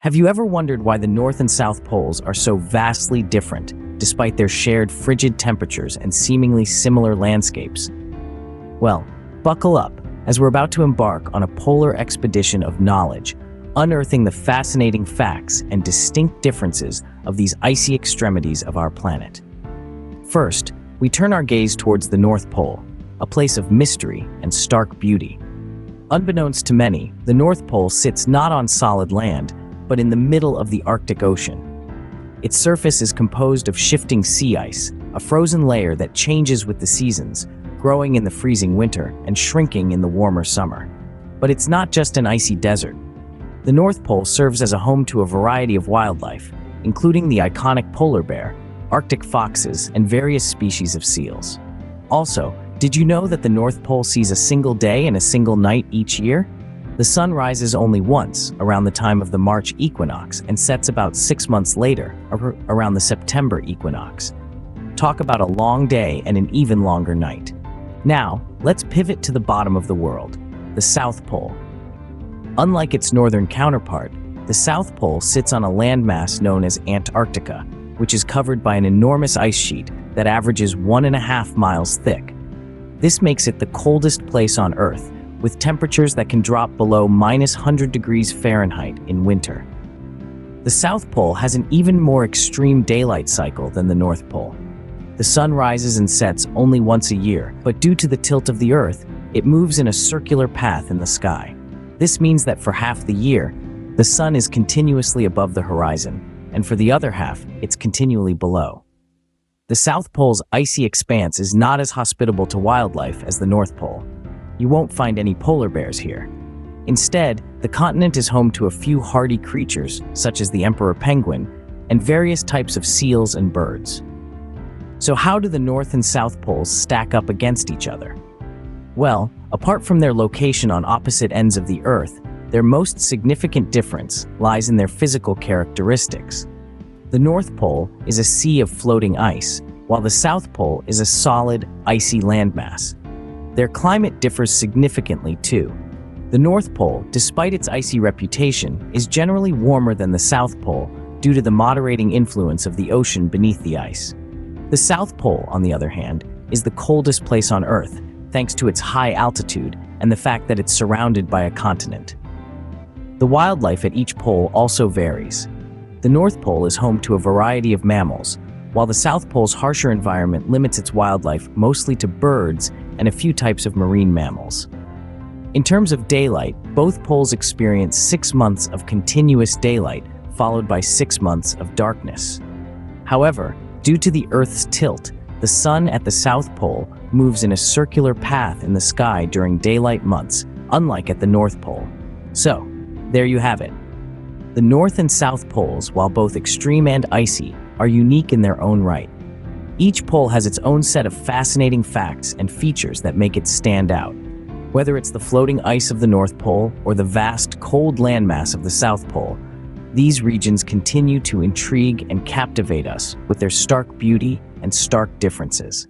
Have you ever wondered why the North and South poles are so vastly different, despite their shared frigid temperatures and seemingly similar landscapes? Well, buckle up, as we're about to embark on a polar expedition of knowledge, unearthing the fascinating facts and distinct differences of these icy extremities of our planet. First, we turn our gaze towards the North Pole, a place of mystery and stark beauty. Unbeknownst to many, the North Pole sits not on solid land, but in the middle of the Arctic Ocean. Its surface is composed of shifting sea ice, a frozen layer that changes with the seasons, growing in the freezing winter and shrinking in the warmer summer. But it's not just an icy desert. The North Pole serves as a home to a variety of wildlife, including the iconic polar bear, Arctic foxes, and various species of seals. Also, did you know that the North Pole sees a single day and a single night each year? The sun rises only once, around the time of the March equinox, and sets about 6 months later, around the September equinox. Talk about a long day and an even longer night. Now, let's pivot to the bottom of the world, the South Pole. Unlike its northern counterpart, the South Pole sits on a landmass known as Antarctica, which is covered by an enormous ice sheet that averages 1.5 miles thick. This makes it the coldest place on Earth, with temperatures that can drop below -100 degrees Fahrenheit in winter. The South Pole has an even more extreme daylight cycle than the North Pole. The sun rises and sets only once a year, but due to the tilt of the Earth, it moves in a circular path in the sky. This means that for half the year, the sun is continuously above the horizon, and for the other half, it's continually below. The South Pole's icy expanse is not as hospitable to wildlife as the North Pole. You won't find any polar bears here. Instead, the continent is home to a few hardy creatures, such as the emperor penguin, and various types of seals and birds. So how do the North and South Poles stack up against each other? Well, apart from their location on opposite ends of the Earth, their most significant difference lies in their physical characteristics. The North Pole is a sea of floating ice, while the South Pole is a solid, icy landmass. Their climate differs significantly too. The North Pole, despite its icy reputation, is generally warmer than the South Pole due to the moderating influence of the ocean beneath the ice. The South Pole, on the other hand, is the coldest place on Earth, thanks to its high altitude and the fact that it's surrounded by a continent. The wildlife at each pole also varies. The North Pole is home to a variety of mammals, while the South Pole's harsher environment limits its wildlife mostly to birds and a few types of marine mammals. In terms of daylight, both poles experience 6 months of continuous daylight, followed by 6 months of darkness. However, due to the Earth's tilt, the sun at the South Pole moves in a circular path in the sky during daylight months, unlike at the North Pole. So, there you have it. The North and South Poles, while both extreme and icy, are unique in their own right. Each pole has its own set of fascinating facts and features that make it stand out. Whether it's the floating ice of the North Pole or the vast, cold landmass of the South Pole, these regions continue to intrigue and captivate us with their stark beauty and stark differences.